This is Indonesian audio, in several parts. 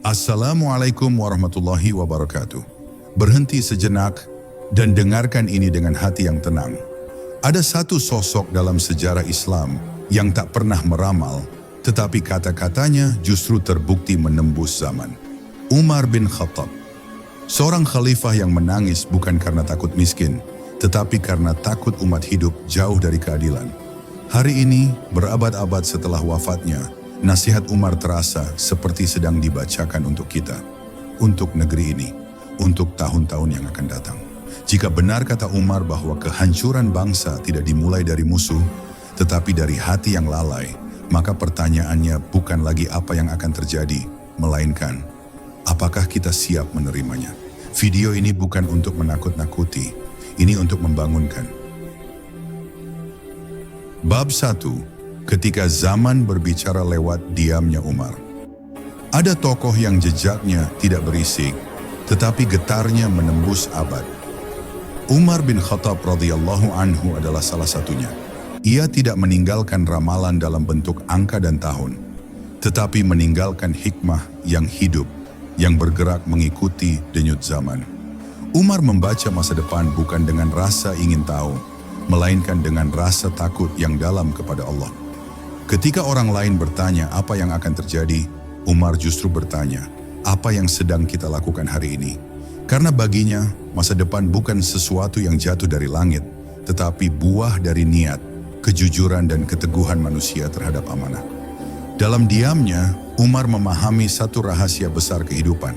Assalamualaikum warahmatullahi wabarakatuh. Berhenti sejenak dan dengarkan ini dengan hati yang tenang. Ada satu sosok dalam sejarah Islam yang tak pernah meramal, tetapi kata-katanya justru terbukti menembus zaman. Umar bin Khattab. Seorang khalifah yang menangis bukan karena takut miskin, tetapi karena takut umat hidup jauh dari keadilan. Hari ini, berabad-abad setelah wafatnya, nasihat Umar terasa seperti sedang dibacakan untuk kita, untuk negeri ini, untuk tahun-tahun yang akan datang. Jika benar kata Umar bahwa kehancuran bangsa tidak dimulai dari musuh, tetapi dari hati yang lalai, maka pertanyaannya bukan lagi apa yang akan terjadi, melainkan apakah kita siap menerimanya. Video ini bukan untuk menakut-nakuti, ini untuk membangunkan. Bab 1. Ketika zaman berbicara lewat diamnya Umar. Ada tokoh yang jejaknya tidak berisik, tetapi getarnya menembus abad. Umar bin Khattab radhiyallahu anhu adalah salah satunya. Ia tidak meninggalkan ramalan dalam bentuk angka dan tahun, tetapi meninggalkan hikmah yang hidup, yang bergerak mengikuti denyut zaman. Umar membaca masa depan bukan dengan rasa ingin tahu, melainkan dengan rasa takut yang dalam kepada Allah. Ketika orang lain bertanya apa yang akan terjadi, Umar justru bertanya, apa yang sedang kita lakukan hari ini? Karena baginya, masa depan bukan sesuatu yang jatuh dari langit, tetapi buah dari niat, kejujuran dan keteguhan manusia terhadap amanah. Dalam diamnya, Umar memahami satu rahasia besar kehidupan.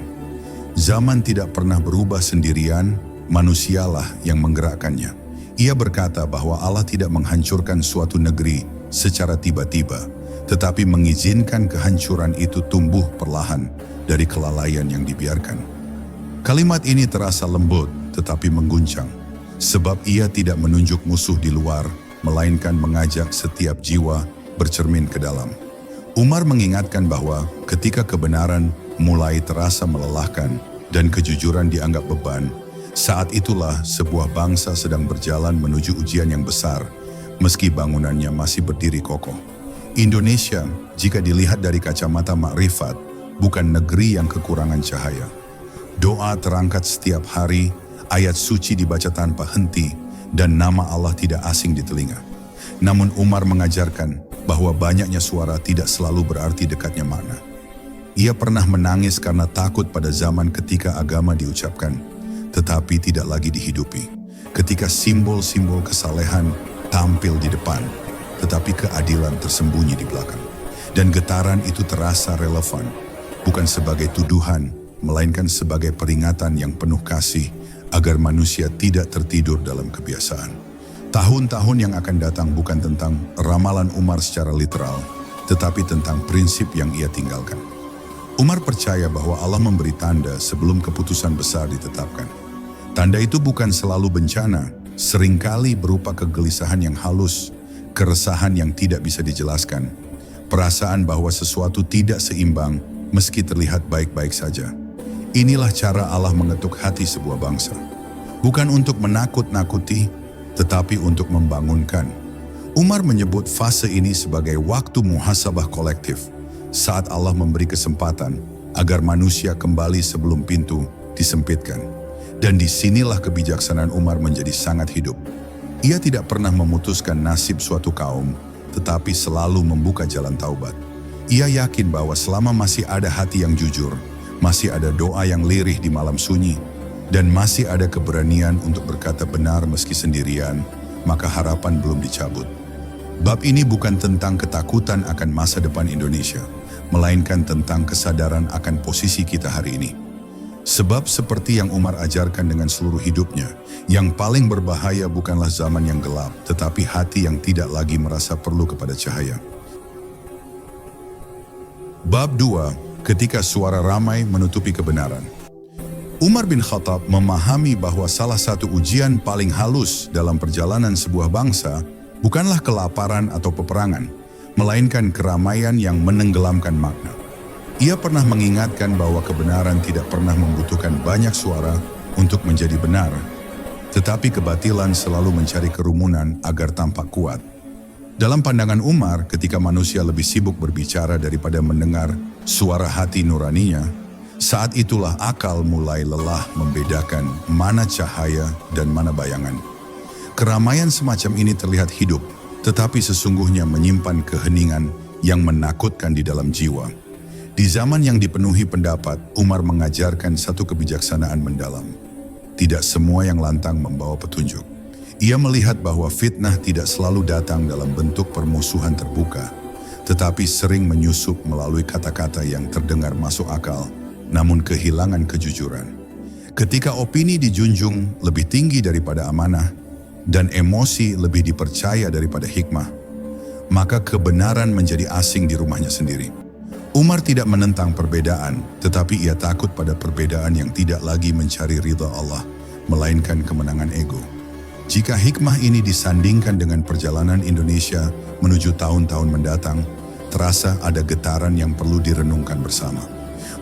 Zaman tidak pernah berubah sendirian, manusialah yang menggerakkannya. Ia berkata bahwa Allah tidak menghancurkan suatu negeri secara tiba-tiba, tetapi mengizinkan kehancuran itu tumbuh perlahan dari kelalaian yang dibiarkan. Kalimat ini terasa lembut tetapi mengguncang, sebab ia tidak menunjuk musuh di luar, melainkan mengajak setiap jiwa bercermin ke dalam. Umar mengingatkan bahwa ketika kebenaran mulai terasa melelahkan dan kejujuran dianggap beban, saat itulah sebuah bangsa sedang berjalan menuju ujian yang besar, meski bangunannya masih berdiri kokoh. Indonesia, jika dilihat dari kacamata makrifat, bukan negeri yang kekurangan cahaya. Doa terangkat setiap hari, ayat suci dibaca tanpa henti, dan nama Allah tidak asing di telinga. Namun Umar mengajarkan bahwa banyaknya suara tidak selalu berarti dekatnya makna. Ia pernah menangis karena takut pada zaman ketika agama diucapkan, tetapi tidak lagi dihidupi. Ketika simbol-simbol kesalehan tampil di depan, tetapi keadilan tersembunyi di belakang. Dan getaran itu terasa relevan, bukan sebagai tuduhan, melainkan sebagai peringatan yang penuh kasih agar manusia tidak tertidur dalam kebiasaan. Tahun-tahun yang akan datang bukan tentang ramalan Umar secara literal, tetapi tentang prinsip yang ia tinggalkan. Umar percaya bahwa Allah memberi tanda sebelum keputusan besar ditetapkan. Tanda itu bukan selalu bencana, seringkali berupa kegelisahan yang halus, keresahan yang tidak bisa dijelaskan, perasaan bahwa sesuatu tidak seimbang meski terlihat baik-baik saja. Inilah cara Allah mengetuk hati sebuah bangsa. Bukan untuk menakut-nakuti, tetapi untuk membangunkan. Umar menyebut fase ini sebagai waktu muhasabah kolektif, saat Allah memberi kesempatan agar manusia kembali sebelum pintu disempitkan. Dan disinilah kebijaksanaan Umar menjadi sangat hidup. Ia tidak pernah memutuskan nasib suatu kaum, tetapi selalu membuka jalan taubat. Ia yakin bahwa selama masih ada hati yang jujur, masih ada doa yang lirih di malam sunyi, dan masih ada keberanian untuk berkata benar meski sendirian, maka harapan belum dicabut. Bab ini bukan tentang ketakutan akan masa depan Indonesia, melainkan tentang kesadaran akan posisi kita hari ini. Sebab seperti yang Umar ajarkan dengan seluruh hidupnya, yang paling berbahaya bukanlah zaman yang gelap, tetapi hati yang tidak lagi merasa perlu kepada cahaya. Bab 2. Ketika suara ramai menutupi kebenaran. Umar bin Khattab memahami bahwa salah satu ujian paling halus dalam perjalanan sebuah bangsa bukanlah kelaparan atau peperangan, melainkan keramaian yang menenggelamkan makna. Ia pernah mengingatkan bahwa kebenaran tidak pernah membutuhkan banyak suara untuk menjadi benar, tetapi kebatilan selalu mencari kerumunan agar tampak kuat. Dalam pandangan Umar, ketika manusia lebih sibuk berbicara daripada mendengar suara hati nuraninya, Saat itulah akal mulai lelah membedakan mana cahaya dan mana bayangan. Keramaian semacam ini terlihat hidup, tetapi sesungguhnya menyimpan keheningan yang menakutkan di dalam jiwa. Di zaman yang dipenuhi pendapat, Umar mengajarkan satu kebijaksanaan mendalam. Tidak semua yang lantang membawa petunjuk. Ia melihat bahwa fitnah tidak selalu datang dalam bentuk permusuhan terbuka, tetapi sering menyusup melalui kata-kata yang terdengar masuk akal, namun kehilangan kejujuran. Ketika opini dijunjung lebih tinggi daripada amanah, dan emosi lebih dipercaya daripada hikmah, maka kebenaran menjadi asing di rumahnya sendiri. Umar tidak menentang perbedaan, tetapi ia takut pada perbedaan yang tidak lagi mencari ridha Allah, melainkan kemenangan ego. Jika hikmah ini disandingkan dengan perjalanan Indonesia menuju tahun-tahun mendatang, terasa ada getaran yang perlu direnungkan bersama.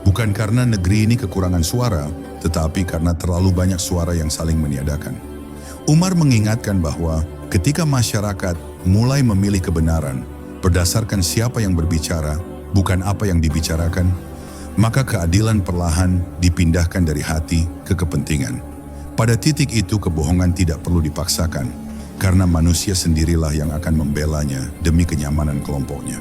Bukan karena negeri ini kekurangan suara, tetapi karena terlalu banyak suara yang saling meniadakan. Umar mengingatkan bahwa ketika masyarakat mulai memilih kebenaran berdasarkan siapa yang berbicara, bukan apa yang dibicarakan, maka keadilan perlahan dipindahkan dari hati ke kepentingan. Pada titik itu kebohongan tidak perlu dipaksakan, karena manusia sendirilah yang akan membelanya demi kenyamanan kelompoknya.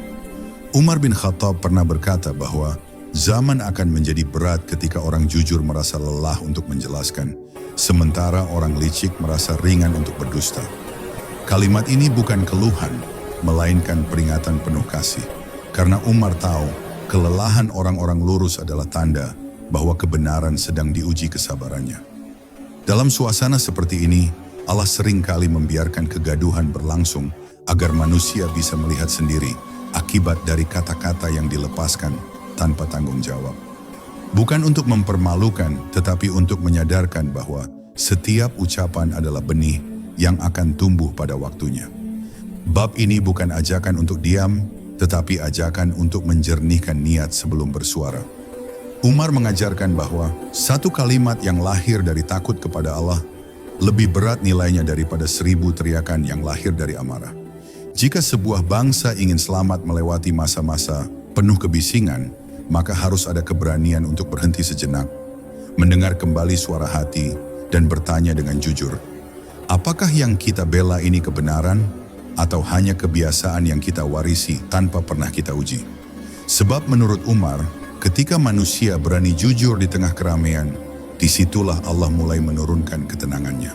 Umar bin Khattab pernah berkata bahwa zaman akan menjadi berat ketika orang jujur merasa lelah untuk menjelaskan, sementara orang licik merasa ringan untuk berdusta. Kalimat ini bukan keluhan, melainkan peringatan penuh kasih. Karena Umar tahu, kelelahan orang-orang lurus adalah tanda bahwa kebenaran sedang diuji kesabarannya. Dalam suasana seperti ini, Allah seringkali membiarkan kegaduhan berlangsung agar manusia bisa melihat sendiri akibat dari kata-kata yang dilepaskan tanpa tanggung jawab. Bukan untuk mempermalukan, tetapi untuk menyadarkan bahwa setiap ucapan adalah benih yang akan tumbuh pada waktunya. Bab ini bukan ajakan untuk diam, tetapi ajakan untuk menjernihkan niat sebelum bersuara. Umar mengajarkan bahwa satu kalimat yang lahir dari takut kepada Allah lebih berat nilainya daripada 1000 teriakan yang lahir dari amarah. Jika sebuah bangsa ingin selamat melewati masa-masa penuh kebisingan, maka harus ada keberanian untuk berhenti sejenak, mendengar kembali suara hati, dan bertanya dengan jujur, apakah yang kita bela ini kebenaran, atau hanya kebiasaan yang kita warisi tanpa pernah kita uji? Sebab menurut Umar, ketika manusia berani jujur di tengah keramaian, disitulah Allah mulai menurunkan ketenangannya.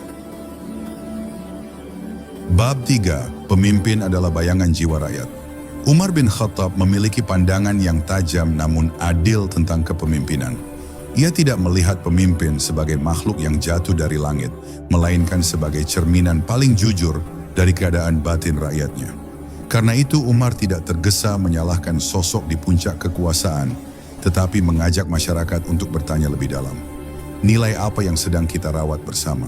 Bab 3, pemimpin adalah bayangan jiwa rakyat. Umar bin Khattab memiliki pandangan yang tajam namun adil tentang kepemimpinan. Ia tidak melihat pemimpin sebagai makhluk yang jatuh dari langit, melainkan sebagai cerminan paling jujur dari keadaan batin rakyatnya. Karena itu Umar tidak tergesa menyalahkan sosok di puncak kekuasaan, tetapi mengajak masyarakat untuk bertanya lebih dalam. Nilai apa yang sedang kita rawat bersama?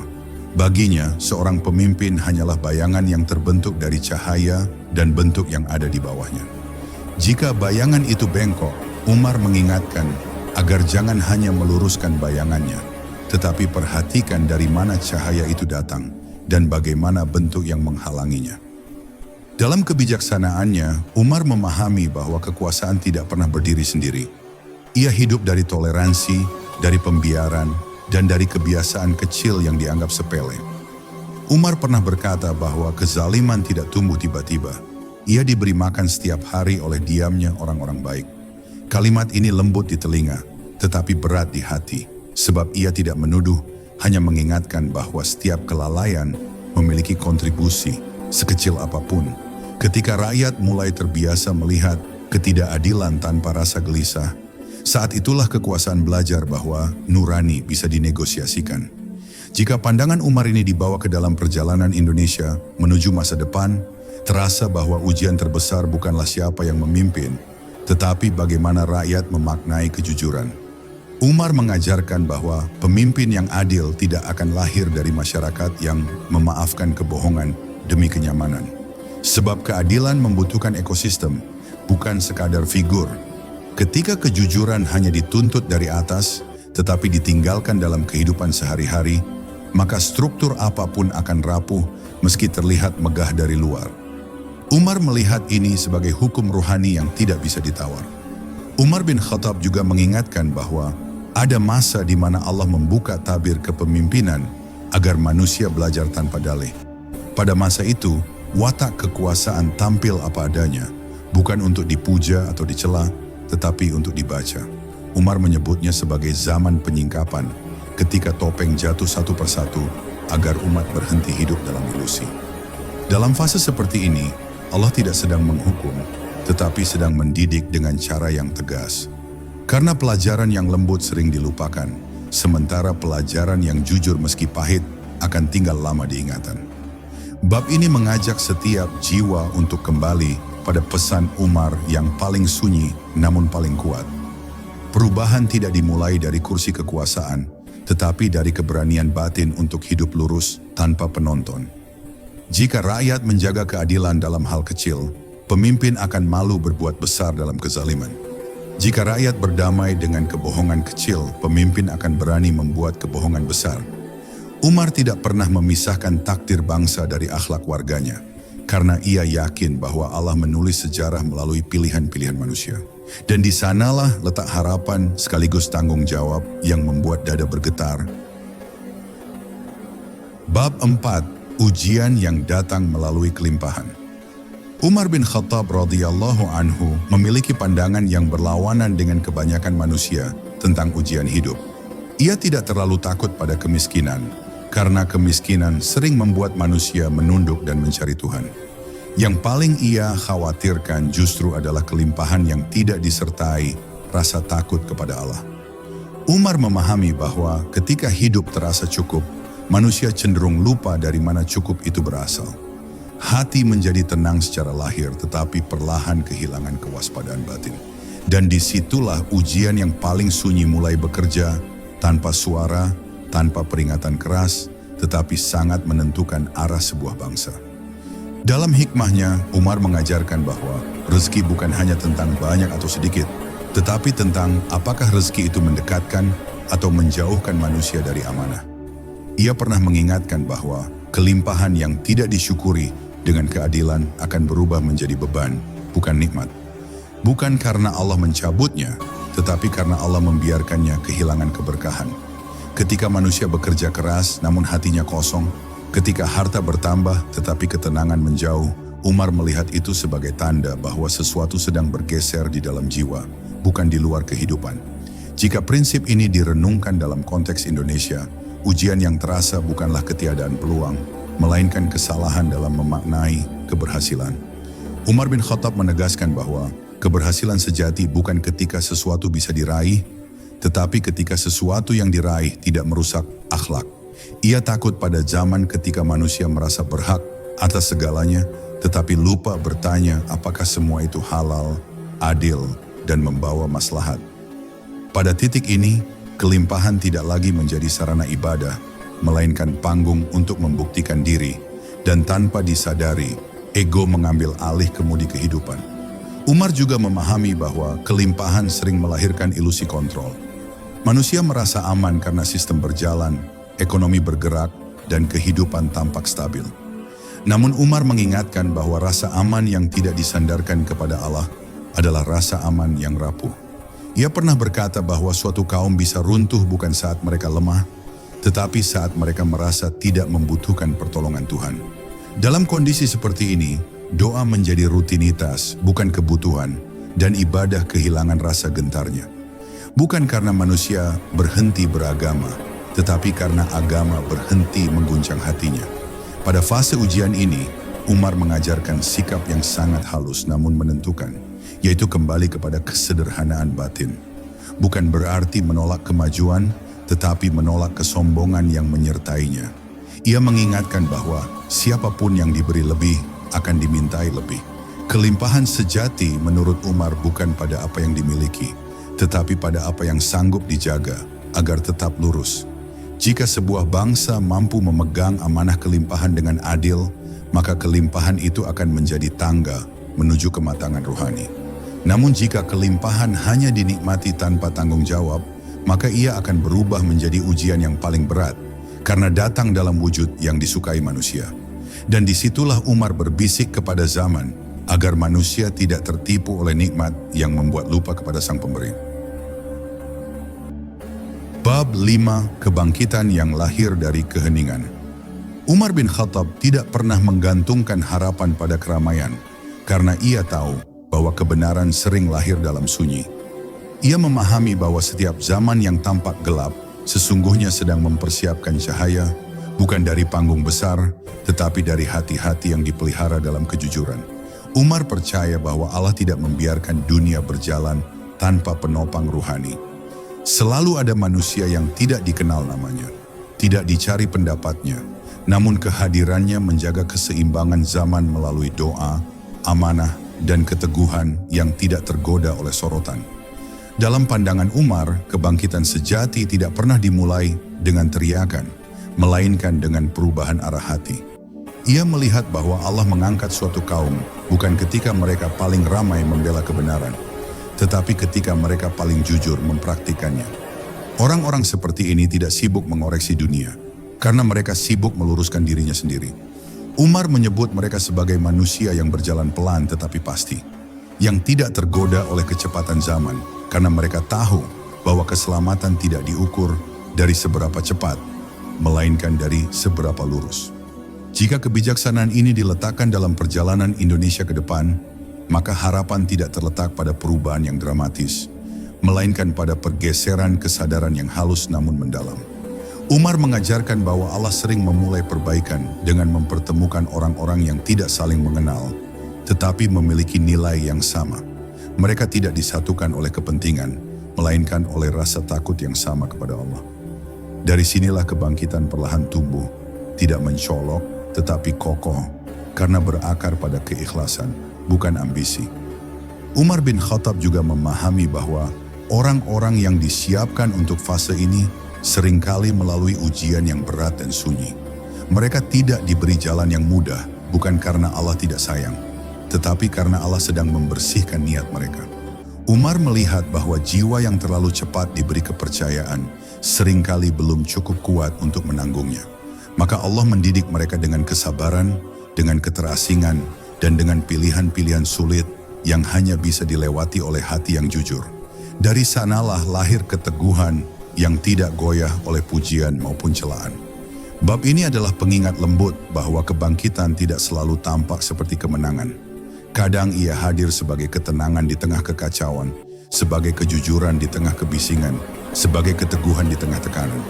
Baginya, seorang pemimpin hanyalah bayangan yang terbentuk dari cahaya dan bentuk yang ada di bawahnya. Jika bayangan itu bengkok, Umar mengingatkan agar jangan hanya meluruskan bayangannya, tetapi perhatikan dari mana cahaya itu datang dan bagaimana bentuk yang menghalanginya. Dalam kebijaksanaannya, Umar memahami bahwa kekuasaan tidak pernah berdiri sendiri. Ia hidup dari toleransi, dari pembiaran, dan dari kebiasaan kecil yang dianggap sepele. Umar pernah berkata bahwa kezaliman tidak tumbuh tiba-tiba. Ia diberi makan setiap hari oleh diamnya orang-orang baik. Kalimat ini lembut di telinga, tetapi berat di hati, sebab ia tidak menuduh, hanya mengingatkan bahwa setiap kelalaian memiliki kontribusi, sekecil apapun. Ketika rakyat mulai terbiasa melihat ketidakadilan tanpa rasa gelisah, saat itulah kekuasaan belajar bahwa nurani bisa dinegosiasikan. Jika pandangan Umar ini dibawa ke dalam perjalanan Indonesia menuju masa depan, terasa bahwa ujian terbesar bukanlah siapa yang memimpin, tetapi bagaimana rakyat memaknai kejujuran. Umar mengajarkan bahwa pemimpin yang adil tidak akan lahir dari masyarakat yang memaafkan kebohongan demi kenyamanan. Sebab keadilan membutuhkan ekosistem, bukan sekadar figur. Ketika kejujuran hanya dituntut dari atas, tetapi ditinggalkan dalam kehidupan sehari-hari, maka struktur apapun akan rapuh meski terlihat megah dari luar. Umar melihat ini sebagai hukum ruhani yang tidak bisa ditawar. Umar bin Khattab juga mengingatkan bahwa Ada masa di mana Allah membuka tabir kepemimpinan agar manusia belajar tanpa dalih. Pada masa itu, watak kekuasaan tampil apa adanya, bukan untuk dipuja atau dicela, tetapi untuk dibaca. Umar menyebutnya sebagai zaman penyingkapan, ketika topeng jatuh satu persatu agar umat berhenti hidup dalam ilusi. Dalam fase seperti ini, Allah tidak sedang menghukum, tetapi sedang mendidik dengan cara yang tegas. Karena pelajaran yang lembut sering dilupakan, sementara pelajaran yang jujur meski pahit akan tinggal lama diingatan. Bab ini mengajak setiap jiwa untuk kembali pada pesan Umar yang paling sunyi namun paling kuat. Perubahan tidak dimulai dari kursi kekuasaan, tetapi dari keberanian batin untuk hidup lurus tanpa penonton. Jika rakyat menjaga keadilan dalam hal kecil, pemimpin akan malu berbuat besar dalam kezaliman. Jika rakyat berdamai dengan kebohongan kecil, pemimpin akan berani membuat kebohongan besar. Umar tidak pernah memisahkan takdir bangsa dari akhlak warganya, karena ia yakin bahwa Allah menulis sejarah melalui pilihan-pilihan manusia. Dan di sanalah letak harapan sekaligus tanggung jawab yang membuat dada bergetar. Bab 4. Ujian yang datang melalui kelimpahan. Umar bin Khattab radhiyallahu anhu memiliki pandangan yang berlawanan dengan kebanyakan manusia tentang ujian hidup. Ia tidak terlalu takut pada kemiskinan, karena kemiskinan sering membuat manusia menunduk dan mencari Tuhan. Yang paling ia khawatirkan justru adalah kelimpahan yang tidak disertai rasa takut kepada Allah. Umar memahami bahwa ketika hidup terasa cukup, manusia cenderung lupa dari mana cukup itu berasal. Hati menjadi tenang secara lahir, tetapi perlahan kehilangan kewaspadaan batin. Dan disitulah ujian yang paling sunyi mulai bekerja, tanpa suara, tanpa peringatan keras, tetapi sangat menentukan arah sebuah bangsa. Dalam hikmahnya, Umar mengajarkan bahwa rezeki bukan hanya tentang banyak atau sedikit, tetapi tentang apakah rezeki itu mendekatkan atau menjauhkan manusia dari amanah. Ia pernah mengingatkan bahwa kelimpahan yang tidak disyukuri dengan keadilan akan berubah menjadi beban, bukan nikmat. Bukan karena Allah mencabutnya, tetapi karena Allah membiarkannya kehilangan keberkahan. Ketika manusia bekerja keras namun hatinya kosong, ketika harta bertambah tetapi ketenangan menjauh, Umar melihat itu sebagai tanda bahwa sesuatu sedang bergeser di dalam jiwa, bukan di luar kehidupan. Jika prinsip ini direnungkan dalam konteks Indonesia, ujian yang terasa bukanlah ketiadaan peluang, melainkan kesalahan dalam memaknai keberhasilan. Umar bin Khattab menegaskan bahwa keberhasilan sejati bukan ketika sesuatu bisa diraih, tetapi ketika sesuatu yang diraih tidak merusak akhlak. Ia takut pada zaman ketika manusia merasa berhak atas segalanya, tetapi lupa bertanya apakah semua itu halal, adil, dan membawa maslahat. Pada titik ini, kelimpahan tidak lagi menjadi sarana ibadah, melainkan panggung untuk membuktikan diri, dan tanpa disadari, ego mengambil alih kemudi kehidupan. Umar juga memahami bahwa kelimpahan sering melahirkan ilusi kontrol. Manusia merasa aman karena sistem berjalan, ekonomi bergerak, dan kehidupan tampak stabil. Namun Umar mengingatkan bahwa rasa aman yang tidak disandarkan kepada Allah adalah rasa aman yang rapuh. Ia pernah berkata bahwa suatu kaum bisa runtuh bukan saat mereka lemah, tetapi saat mereka merasa tidak membutuhkan pertolongan Tuhan. Dalam kondisi seperti ini, doa menjadi rutinitas, bukan kebutuhan, dan ibadah kehilangan rasa gentarnya. Bukan karena manusia berhenti beragama, tetapi karena agama berhenti mengguncang hatinya. Pada fase ujian ini, Umar mengajarkan sikap yang sangat halus namun menentukan, yaitu kembali kepada kesederhanaan batin. Bukan berarti menolak kemajuan, tetapi menolak kesombongan yang menyertainya. Ia mengingatkan bahwa siapapun yang diberi lebih akan dimintai lebih. Kelimpahan sejati menurut Umar bukan pada apa yang dimiliki, tetapi pada apa yang sanggup dijaga agar tetap lurus. Jika sebuah bangsa mampu memegang amanah kelimpahan dengan adil, maka kelimpahan itu akan menjadi tangga menuju kematangan rohani. Namun jika kelimpahan hanya dinikmati tanpa tanggung jawab, maka ia akan berubah menjadi ujian yang paling berat, karena datang dalam wujud yang disukai manusia. Dan disitulah Umar berbisik kepada zaman, agar manusia tidak tertipu oleh nikmat yang membuat lupa kepada Sang Pemberi. Bab 5. Kebangkitan yang lahir dari keheningan. Umar bin Khattab tidak pernah menggantungkan harapan pada keramaian, karena ia tahu bahwa kebenaran sering lahir dalam sunyi. Ia memahami bahwa setiap zaman yang tampak gelap, sesungguhnya sedang mempersiapkan cahaya, bukan dari panggung besar, tetapi dari hati-hati yang dipelihara dalam kejujuran. Umar percaya bahwa Allah tidak membiarkan dunia berjalan tanpa penopang ruhani. Selalu ada manusia yang tidak dikenal namanya, tidak dicari pendapatnya, namun kehadirannya menjaga keseimbangan zaman melalui doa, amanah, dan keteguhan yang tidak tergoda oleh sorotan. Dalam pandangan Umar, kebangkitan sejati tidak pernah dimulai dengan teriakan, melainkan dengan perubahan arah hati. Ia melihat bahwa Allah mengangkat suatu kaum bukan ketika mereka paling ramai membela kebenaran, tetapi ketika mereka paling jujur mempraktikannya. Orang-orang seperti ini tidak sibuk mengoreksi dunia, karena mereka sibuk meluruskan dirinya sendiri. Umar menyebut mereka sebagai manusia yang berjalan pelan tetapi pasti, yang tidak tergoda oleh kecepatan zaman, karena mereka tahu bahwa keselamatan tidak diukur dari seberapa cepat, melainkan dari seberapa lurus. Jika kebijaksanaan ini diletakkan dalam perjalanan Indonesia ke depan, maka harapan tidak terletak pada perubahan yang dramatis, melainkan pada pergeseran kesadaran yang halus namun mendalam. Umar mengajarkan bahwa Allah sering memulai perbaikan dengan mempertemukan orang-orang yang tidak saling mengenal, tetapi memiliki nilai yang sama. Mereka tidak disatukan oleh kepentingan, melainkan oleh rasa takut yang sama kepada Allah. Dari sinilah kebangkitan perlahan tumbuh, tidak mencolok, tetapi kokoh, karena berakar pada keikhlasan, bukan ambisi. Umar bin Khattab juga memahami bahwa orang-orang yang disiapkan untuk fase ini seringkali melalui ujian yang berat dan sunyi. Mereka tidak diberi jalan yang mudah, bukan karena Allah tidak sayang, tetapi karena Allah sedang membersihkan niat mereka. Umar melihat bahwa jiwa yang terlalu cepat diberi kepercayaan seringkali belum cukup kuat untuk menanggungnya. Maka Allah mendidik mereka dengan kesabaran, dengan keterasingan, dan dengan pilihan-pilihan sulit yang hanya bisa dilewati oleh hati yang jujur. Dari sanalah lahir keteguhan yang tidak goyah oleh pujian maupun celaan. Bab ini adalah pengingat lembut bahwa kebangkitan tidak selalu tampak seperti kemenangan. Kadang ia hadir sebagai ketenangan di tengah kekacauan, sebagai kejujuran di tengah kebisingan, sebagai keteguhan di tengah tekanan.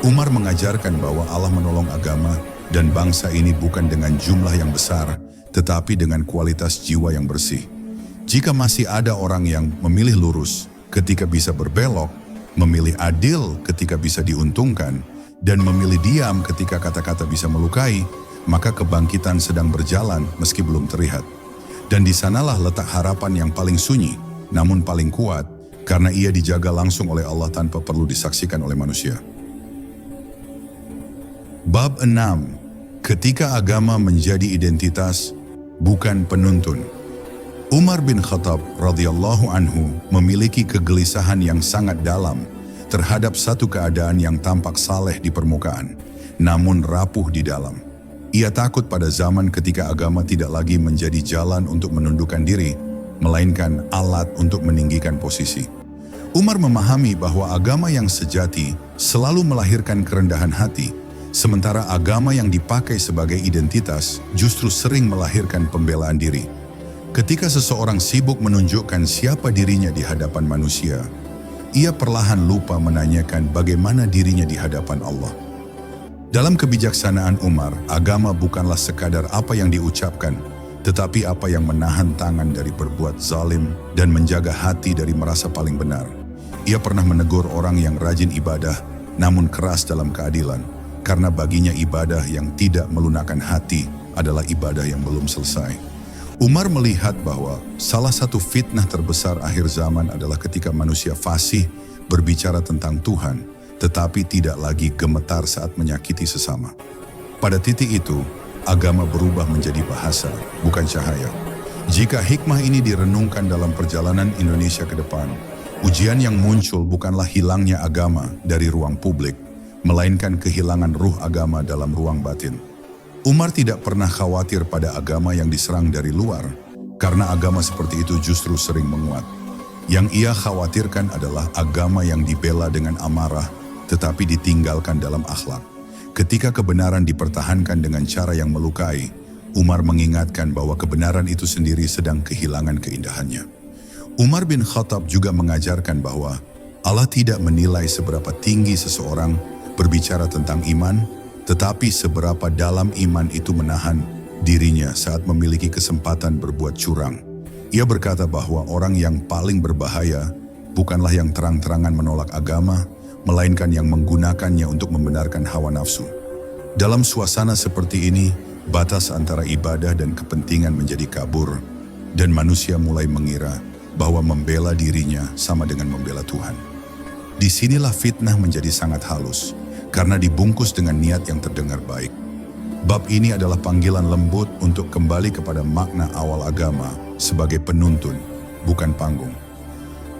Umar mengajarkan bahwa Allah menolong agama dan bangsa ini bukan dengan jumlah yang besar, tetapi dengan kualitas jiwa yang bersih. Jika masih ada orang yang memilih lurus ketika bisa berbelok, memilih adil ketika bisa diuntungkan, dan memilih diam ketika kata-kata bisa melukai, maka kebangkitan sedang berjalan meski belum terlihat. Dan di sanalah letak harapan yang paling sunyi, namun paling kuat, karena ia dijaga langsung oleh Allah tanpa perlu disaksikan oleh manusia. Bab 6. Ketika agama menjadi identitas, bukan penuntun. Umar bin Khattab radhiyallahu anhu memiliki kegelisahan yang sangat dalam terhadap satu keadaan yang tampak saleh di permukaan, namun rapuh di dalam. Ia takut pada zaman ketika agama tidak lagi menjadi jalan untuk menundukkan diri, melainkan alat untuk meninggikan posisi. Umar memahami bahwa agama yang sejati selalu melahirkan kerendahan hati, sementara agama yang dipakai sebagai identitas justru sering melahirkan pembelaan diri. Ketika seseorang sibuk menunjukkan siapa dirinya di hadapan manusia, ia perlahan lupa menanyakan bagaimana dirinya di hadapan Allah. Dalam kebijaksanaan Umar, agama bukanlah sekadar apa yang diucapkan, tetapi apa yang menahan tangan dari berbuat zalim dan menjaga hati dari merasa paling benar. Ia pernah menegur orang yang rajin ibadah, namun keras dalam keadilan, karena baginya ibadah yang tidak melunakkan hati adalah ibadah yang belum selesai. Umar melihat bahwa salah satu fitnah terbesar akhir zaman adalah ketika manusia fasih berbicara tentang Tuhan, tetapi tidak lagi gemetar saat menyakiti sesama. Pada titik itu, agama berubah menjadi bahasa, bukan cahaya. Jika hikmah ini direnungkan dalam perjalanan Indonesia ke depan, ujian yang muncul bukanlah hilangnya agama dari ruang publik, melainkan kehilangan ruh agama dalam ruang batin. Umar tidak pernah khawatir pada agama yang diserang dari luar, karena agama seperti itu justru sering menguat. Yang ia khawatirkan adalah agama yang dibela dengan amarah, tetapi ditinggalkan dalam akhlak. Ketika kebenaran dipertahankan dengan cara yang melukai, Umar mengingatkan bahwa kebenaran itu sendiri sedang kehilangan keindahannya. Umar bin Khattab juga mengajarkan bahwa Allah tidak menilai seberapa tinggi seseorang berbicara tentang iman, tetapi seberapa dalam iman itu menahan dirinya saat memiliki kesempatan berbuat curang. Ia berkata bahwa orang yang paling berbahaya bukanlah yang terang-terangan menolak agama, melainkan yang menggunakannya untuk membenarkan hawa nafsu. Dalam suasana seperti ini, batas antara ibadah dan kepentingan menjadi kabur, dan manusia mulai mengira bahwa membela dirinya sama dengan membela Tuhan. Disinilah fitnah menjadi sangat halus, karena dibungkus dengan niat yang terdengar baik. Bab ini adalah panggilan lembut untuk kembali kepada makna awal agama sebagai penuntun, bukan panggung.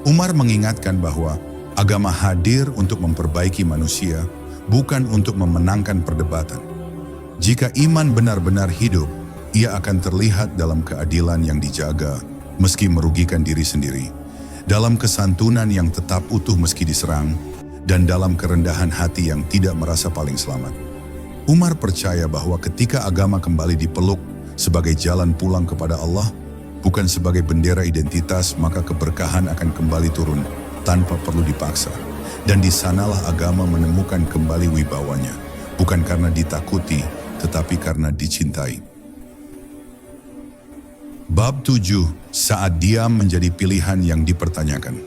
Umar mengingatkan bahwa agama hadir untuk memperbaiki manusia, bukan untuk memenangkan perdebatan. Jika iman benar-benar hidup, ia akan terlihat dalam keadilan yang dijaga, meski merugikan diri sendiri, dalam kesantunan yang tetap utuh meski diserang, dan dalam kerendahan hati yang tidak merasa paling selamat. Umar percaya bahwa ketika agama kembali dipeluk sebagai jalan pulang kepada Allah, bukan sebagai bendera identitas, maka keberkahan akan kembali turun tanpa perlu dipaksa. Dan di sanalah agama menemukan kembali wibawanya, bukan karena ditakuti, tetapi karena dicintai. Bab 7, saat diam menjadi pilihan yang dipertanyakan.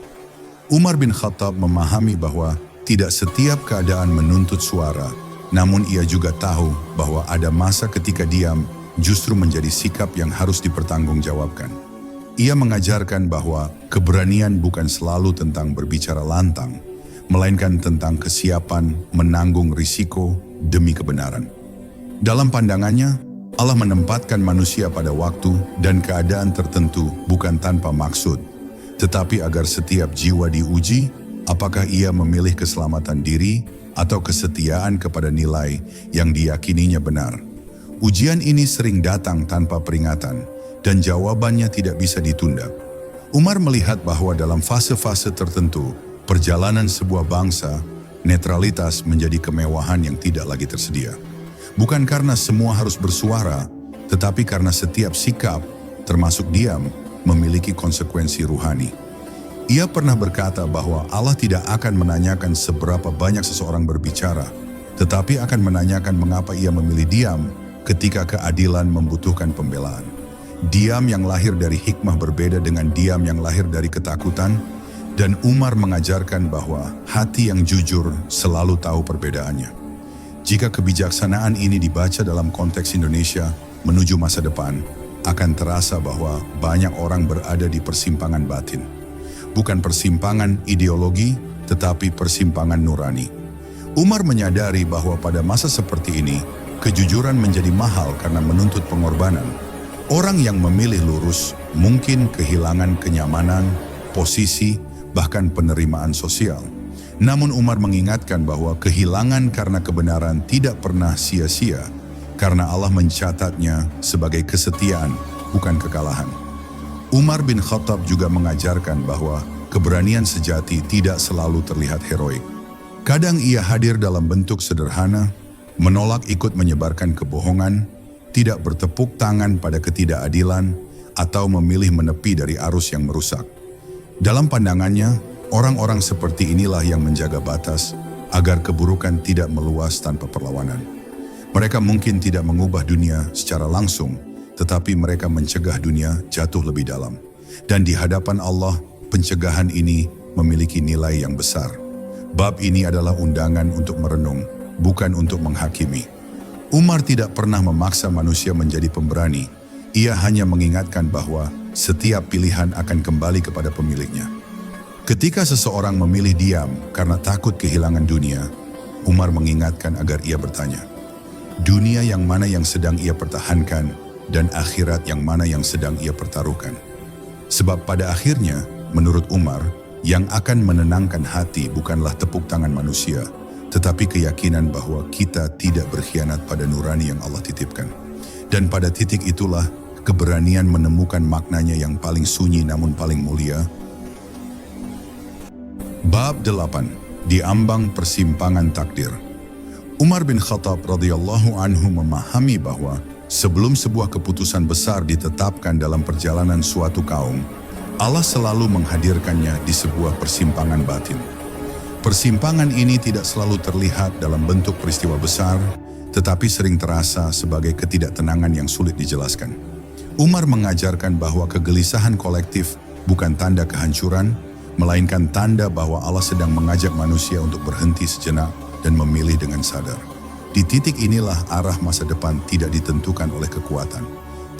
Umar bin Khattab memahami bahwa tidak setiap keadaan menuntut suara, namun ia juga tahu bahwa ada masa ketika diam justru menjadi sikap yang harus dipertanggungjawabkan. Ia mengajarkan bahwa keberanian bukan selalu tentang berbicara lantang, melainkan tentang kesiapan menanggung risiko demi kebenaran. Dalam pandangannya, Allah menempatkan manusia pada waktu dan keadaan tertentu bukan tanpa maksud, tetapi agar setiap jiwa diuji apakah ia memilih keselamatan diri atau kesetiaan kepada nilai yang diyakininya benar. Ujian ini sering datang tanpa peringatan dan jawabannya tidak bisa ditunda. Umar melihat bahwa dalam fase-fase tertentu perjalanan sebuah bangsa, netralitas menjadi kemewahan yang tidak lagi tersedia. Bukan karena semua harus bersuara, tetapi karena setiap sikap, termasuk diam, memiliki konsekuensi ruhani. Ia pernah berkata bahwa Allah tidak akan menanyakan seberapa banyak seseorang berbicara, tetapi akan menanyakan mengapa ia memilih diam ketika keadilan membutuhkan pembelaan. Diam yang lahir dari hikmah berbeda dengan diam yang lahir dari ketakutan, dan Umar mengajarkan bahwa hati yang jujur selalu tahu perbedaannya. Jika kebijaksanaan ini dibaca dalam konteks Indonesia menuju masa depan, akan terasa bahwa banyak orang berada di persimpangan batin. Bukan persimpangan ideologi, tetapi persimpangan nurani. Umar menyadari bahwa pada masa seperti ini, kejujuran menjadi mahal karena menuntut pengorbanan. Orang yang memilih lurus mungkin kehilangan kenyamanan, posisi, bahkan penerimaan sosial. Namun Umar mengingatkan bahwa kehilangan karena kebenaran tidak pernah sia-sia, karena Allah mencatatnya sebagai kesetiaan, bukan kekalahan. Umar bin Khattab juga mengajarkan bahwa keberanian sejati tidak selalu terlihat heroik. Kadang ia hadir dalam bentuk sederhana, menolak ikut menyebarkan kebohongan, tidak bertepuk tangan pada ketidakadilan, atau memilih menepi dari arus yang merusak. Dalam pandangannya, orang-orang seperti inilah yang menjaga batas agar keburukan tidak meluas tanpa perlawanan. Mereka mungkin tidak mengubah dunia secara langsung, tetapi mereka mencegah dunia jatuh lebih dalam. Dan di hadapan Allah, pencegahan ini memiliki nilai yang besar. Bab ini adalah undangan untuk merenung, bukan untuk menghakimi. Umar tidak pernah memaksa manusia menjadi pemberani. Ia hanya mengingatkan bahwa setiap pilihan akan kembali kepada pemiliknya. Ketika seseorang memilih diam karena takut kehilangan dunia, Umar mengingatkan agar ia bertanya, dunia yang mana yang sedang ia pertahankan dan akhirat yang mana yang sedang ia pertaruhkan. Sebab pada akhirnya, menurut Umar, yang akan menenangkan hati bukanlah tepuk tangan manusia, tetapi keyakinan bahwa kita tidak berkhianat pada nurani yang Allah titipkan. Dan pada titik itulah, keberanian menemukan maknanya yang paling sunyi namun paling mulia. Bab 8. di ambang persimpangan takdir. Umar bin Khattab radhiyallahu anhu memahami bahwa sebelum sebuah keputusan besar ditetapkan dalam perjalanan suatu kaum, Allah selalu menghadirkannya di sebuah persimpangan batin. Persimpangan ini tidak selalu terlihat dalam bentuk peristiwa besar, tetapi sering terasa sebagai ketidaktenangan yang sulit dijelaskan. Umar mengajarkan bahwa kegelisahan kolektif bukan tanda kehancuran, melainkan tanda bahwa Allah sedang mengajak manusia untuk berhenti sejenak dan memilih dengan sadar. Di titik inilah arah masa depan tidak ditentukan oleh kekuatan,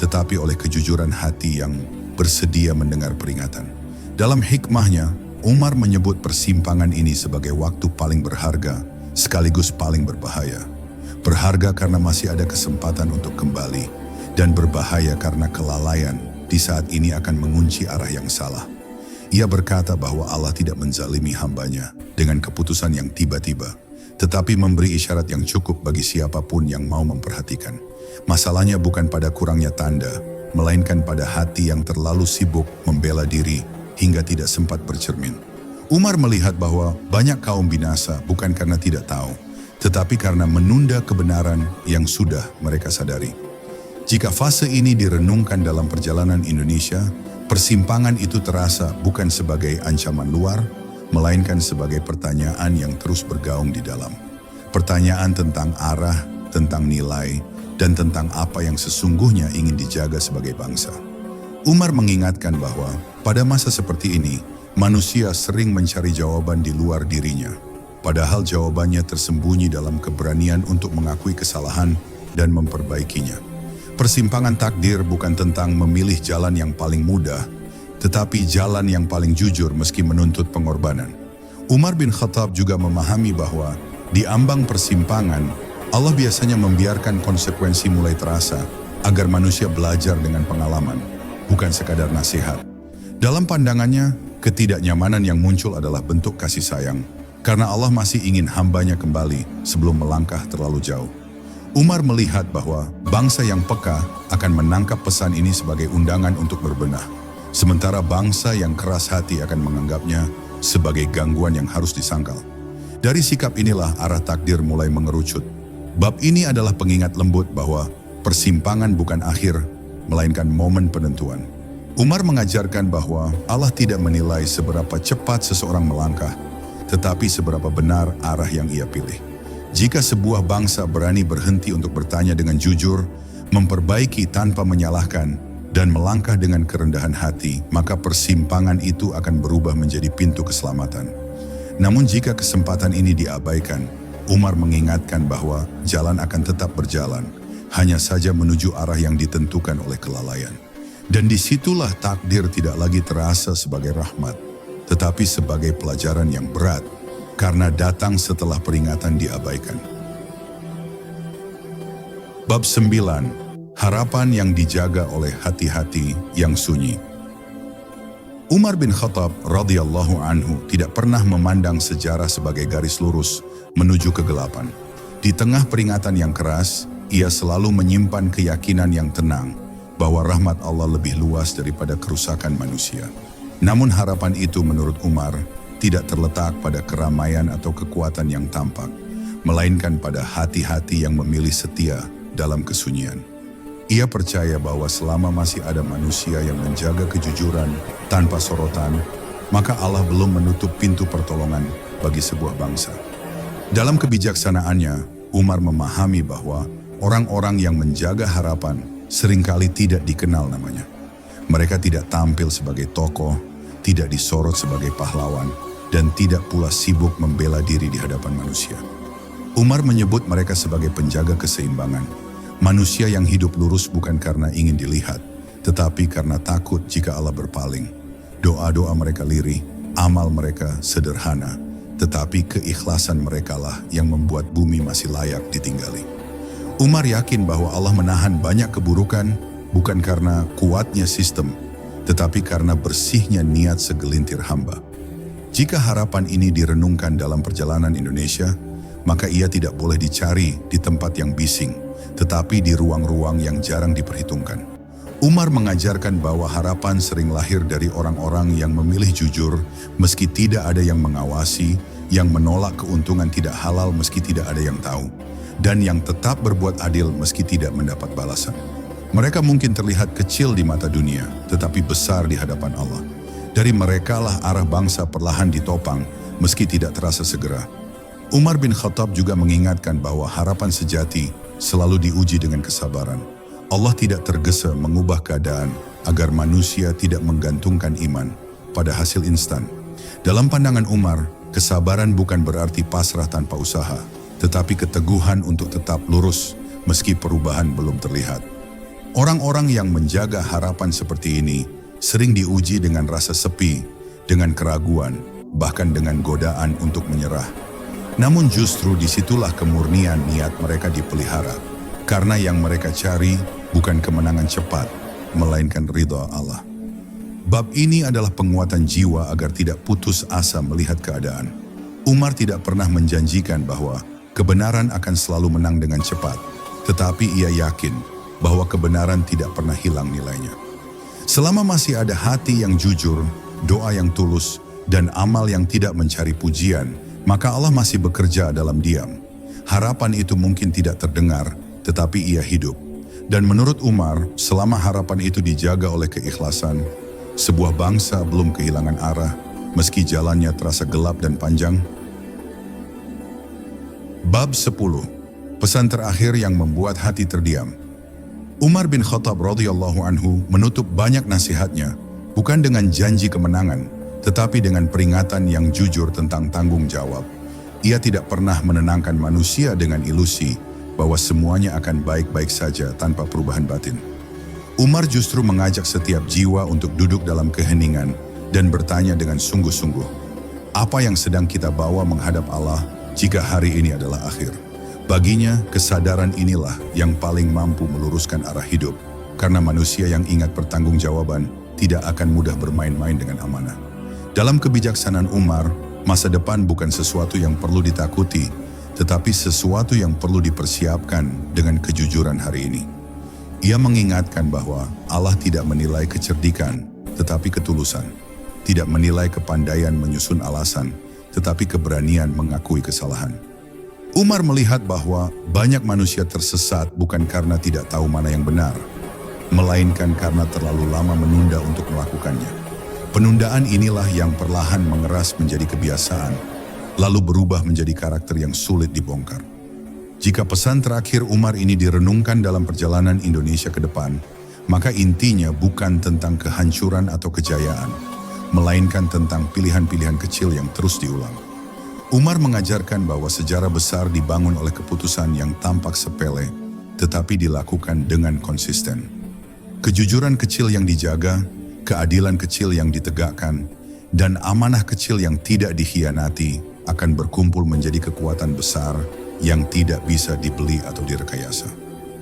tetapi oleh kejujuran hati yang bersedia mendengar peringatan. Dalam hikmahnya, Umar menyebut persimpangan ini sebagai waktu paling berharga, sekaligus paling berbahaya. Berharga karena masih ada kesempatan untuk kembali, dan berbahaya karena kelalaian di saat ini akan mengunci arah yang salah. Ia berkata bahwa Allah tidak menzalimi hambanya dengan keputusan yang tiba-tiba, tetapi memberi isyarat yang cukup bagi siapapun yang mau memperhatikan. Masalahnya bukan pada kurangnya tanda, melainkan pada hati yang terlalu sibuk membela diri hingga tidak sempat bercermin. Umar melihat bahwa banyak kaum binasa bukan karena tidak tahu, tetapi karena menunda kebenaran yang sudah mereka sadari. Jika fase ini direnungkan dalam perjalanan Indonesia, persimpangan itu terasa bukan sebagai ancaman luar, melainkan sebagai pertanyaan yang terus bergaung di dalam. Pertanyaan tentang arah, tentang nilai, dan tentang apa yang sesungguhnya ingin dijaga sebagai bangsa. Umar mengingatkan bahwa pada masa seperti ini, manusia sering mencari jawaban di luar dirinya, padahal jawabannya tersembunyi dalam keberanian untuk mengakui kesalahan dan memperbaikinya. Persimpangan takdir bukan tentang memilih jalan yang paling mudah, tetapi jalan yang paling jujur meski menuntut pengorbanan. Umar bin Khattab juga memahami bahwa di ambang persimpangan, Allah biasanya membiarkan konsekuensi mulai terasa agar manusia belajar dengan pengalaman, bukan sekadar nasihat. Dalam pandangannya, ketidaknyamanan yang muncul adalah bentuk kasih sayang, karena Allah masih ingin hambanya kembali sebelum melangkah terlalu jauh. Umar melihat bahwa bangsa yang peka akan menangkap pesan ini sebagai undangan untuk berbenah, sementara bangsa yang keras hati akan menganggapnya sebagai gangguan yang harus disangkal. Dari sikap inilah arah takdir mulai mengerucut. Bab ini adalah pengingat lembut bahwa persimpangan bukan akhir, melainkan momen penentuan. Umar mengajarkan bahwa Allah tidak menilai seberapa cepat seseorang melangkah, tetapi seberapa benar arah yang ia pilih. Jika sebuah bangsa berani berhenti untuk bertanya dengan jujur, memperbaiki tanpa menyalahkan, dan melangkah dengan kerendahan hati, maka persimpangan itu akan berubah menjadi pintu keselamatan. Namun jika kesempatan ini diabaikan, Umar mengingatkan bahwa jalan akan tetap berjalan, hanya saja menuju arah yang ditentukan oleh kelalaian. Dan disitulah takdir tidak lagi terasa sebagai rahmat, tetapi sebagai pelajaran yang berat, karena datang setelah peringatan diabaikan. Bab 9. Harapan yang dijaga oleh hati-hati yang sunyi. Umar bin Khattab radhiyallahu anhu tidak pernah memandang sejarah sebagai garis lurus menuju kegelapan. Di tengah peringatan yang keras, ia selalu menyimpan keyakinan yang tenang bahwa rahmat Allah lebih luas daripada kerusakan manusia. Namun harapan itu menurut Umar tidak terletak pada keramaian atau kekuatan yang tampak, melainkan pada hati-hati yang memilih setia dalam kesunyian. Ia percaya bahwa selama masih ada manusia yang menjaga kejujuran tanpa sorotan, maka Allah belum menutup pintu pertolongan bagi sebuah bangsa. Dalam kebijaksanaannya, Umar memahami bahwa orang-orang yang menjaga harapan seringkali tidak dikenal namanya. Mereka tidak tampil sebagai tokoh, tidak disorot sebagai pahlawan, dan tidak pula sibuk membela diri di hadapan manusia. Umar menyebut mereka sebagai penjaga keseimbangan. Manusia yang hidup lurus bukan karena ingin dilihat, tetapi karena takut jika Allah berpaling. Doa-doa mereka lirih, amal mereka sederhana, tetapi keikhlasan merekalah yang membuat bumi masih layak ditinggali. Umar yakin bahwa Allah menahan banyak keburukan bukan karena kuatnya sistem, tetapi karena bersihnya niat segelintir hamba. Jika harapan ini direnungkan dalam perjalanan Indonesia, maka ia tidak boleh dicari di tempat yang bising, tetapi di ruang-ruang yang jarang diperhitungkan. Umar mengajarkan bahwa harapan sering lahir dari orang-orang yang memilih jujur meski tidak ada yang mengawasi, yang menolak keuntungan tidak halal meski tidak ada yang tahu, dan yang tetap berbuat adil meski tidak mendapat balasan. Mereka mungkin terlihat kecil di mata dunia, tetapi besar di hadapan Allah. Dari merekalah arah bangsa perlahan ditopang meski tidak terasa segera. Umar bin Khattab juga mengingatkan bahwa harapan sejati selalu diuji dengan kesabaran. Allah tidak tergesa mengubah keadaan agar manusia tidak menggantungkan iman pada hasil instan. Dalam pandangan Umar, kesabaran bukan berarti pasrah tanpa usaha, tetapi keteguhan untuk tetap lurus meski perubahan belum terlihat. Orang-orang yang menjaga harapan seperti ini sering diuji dengan rasa sepi, dengan keraguan, bahkan dengan godaan untuk menyerah. Namun justru disitulah kemurnian niat mereka dipelihara, karena yang mereka cari bukan kemenangan cepat, melainkan ridha Allah. Bab ini adalah penguatan jiwa agar tidak putus asa melihat keadaan. Umar tidak pernah menjanjikan bahwa kebenaran akan selalu menang dengan cepat, tetapi ia yakin bahwa kebenaran tidak pernah hilang nilainya. Selama masih ada hati yang jujur, doa yang tulus, dan amal yang tidak mencari pujian, maka Allah masih bekerja dalam diam. Harapan itu mungkin tidak terdengar, tetapi ia hidup. Dan menurut Umar, selama harapan itu dijaga oleh keikhlasan, sebuah bangsa belum kehilangan arah, meski jalannya terasa gelap dan panjang. Bab 10. Pesan terakhir yang membuat hati terdiam. Umar bin Khattab radhiyallahu anhu menutup banyak nasihatnya, bukan dengan janji kemenangan, tetapi dengan peringatan yang jujur tentang tanggung jawab. Ia tidak pernah menenangkan manusia dengan ilusi bahwa semuanya akan baik-baik saja tanpa perubahan batin. Umar justru mengajak setiap jiwa untuk duduk dalam keheningan dan bertanya dengan sungguh-sungguh, apa yang sedang kita bawa menghadap Allah jika hari ini adalah akhir? Baginya, kesadaran inilah yang paling mampu meluruskan arah hidup, karena manusia yang ingat pertanggungjawaban tidak akan mudah bermain-main dengan amanah. Dalam kebijaksanaan Umar, masa depan bukan sesuatu yang perlu ditakuti, tetapi sesuatu yang perlu dipersiapkan dengan kejujuran hari ini. Ia mengingatkan bahwa Allah tidak menilai kecerdikan, tetapi ketulusan. Tidak menilai kepandaian menyusun alasan, tetapi keberanian mengakui kesalahan. Umar melihat bahwa banyak manusia tersesat bukan karena tidak tahu mana yang benar, melainkan karena terlalu lama menunda untuk melakukannya. Penundaan inilah yang perlahan mengeras menjadi kebiasaan, lalu berubah menjadi karakter yang sulit dibongkar. Jika pesan terakhir Umar ini direnungkan dalam perjalanan Indonesia ke depan, maka intinya bukan tentang kehancuran atau kejayaan, melainkan tentang pilihan-pilihan kecil yang terus diulang. Umar mengajarkan bahwa sejarah besar dibangun oleh keputusan yang tampak sepele, tetapi dilakukan dengan konsisten. Kejujuran kecil yang dijaga, keadilan kecil yang ditegakkan, dan amanah kecil yang tidak dikhianati akan berkumpul menjadi kekuatan besar yang tidak bisa dibeli atau direkayasa.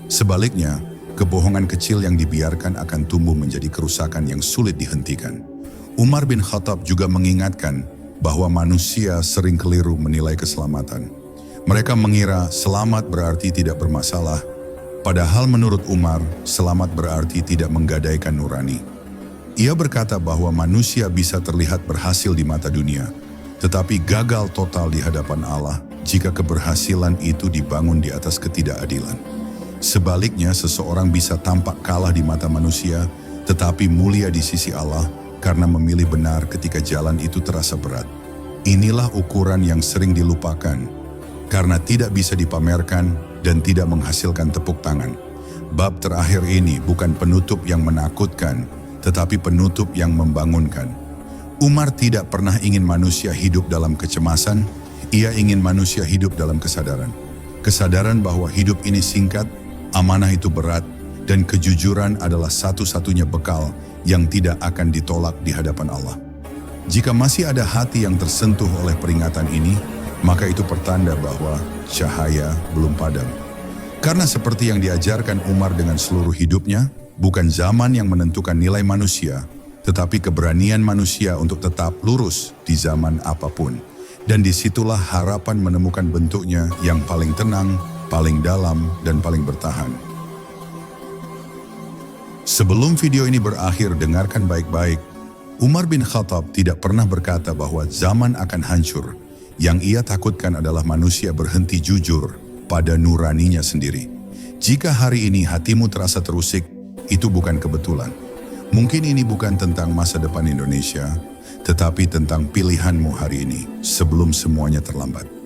Sebaliknya, kebohongan kecil yang dibiarkan akan tumbuh menjadi kerusakan yang sulit dihentikan. Umar bin Khattab juga mengingatkan bahwa manusia sering keliru menilai keselamatan. Mereka mengira selamat berarti tidak bermasalah, padahal menurut Umar, selamat berarti tidak menggadaikan nurani. Ia berkata bahwa manusia bisa terlihat berhasil di mata dunia, tetapi gagal total di hadapan Allah jika keberhasilan itu dibangun di atas ketidakadilan. Sebaliknya, seseorang bisa tampak kalah di mata manusia, tetapi mulia di sisi Allah karena memilih benar ketika jalan itu terasa berat. Inilah ukuran yang sering dilupakan, karena tidak bisa dipamerkan dan tidak menghasilkan tepuk tangan. Bab terakhir ini bukan penutup yang menakutkan, tetapi penutup yang membangunkan. Umar tidak pernah ingin manusia hidup dalam kecemasan, ia ingin manusia hidup dalam kesadaran. Kesadaran bahwa hidup ini singkat, amanah itu berat, dan kejujuran adalah satu-satunya bekal yang tidak akan ditolak di hadapan Allah. Jika masih ada hati yang tersentuh oleh peringatan ini, maka itu pertanda bahwa cahaya belum padam. Karena seperti yang diajarkan Umar dengan seluruh hidupnya, bukan zaman yang menentukan nilai manusia, tetapi keberanian manusia untuk tetap lurus di zaman apapun. Dan disitulah harapan menemukan bentuknya yang paling tenang, paling dalam, dan paling bertahan. Sebelum video ini berakhir, dengarkan baik-baik. Umar bin Khattab tidak pernah berkata bahwa zaman akan hancur. Yang ia takutkan adalah manusia berhenti jujur pada nuraninya sendiri. Jika hari ini hatimu terasa terusik, itu bukan kebetulan. Mungkin ini bukan tentang masa depan Indonesia, tetapi tentang pilihanmu hari ini sebelum semuanya terlambat.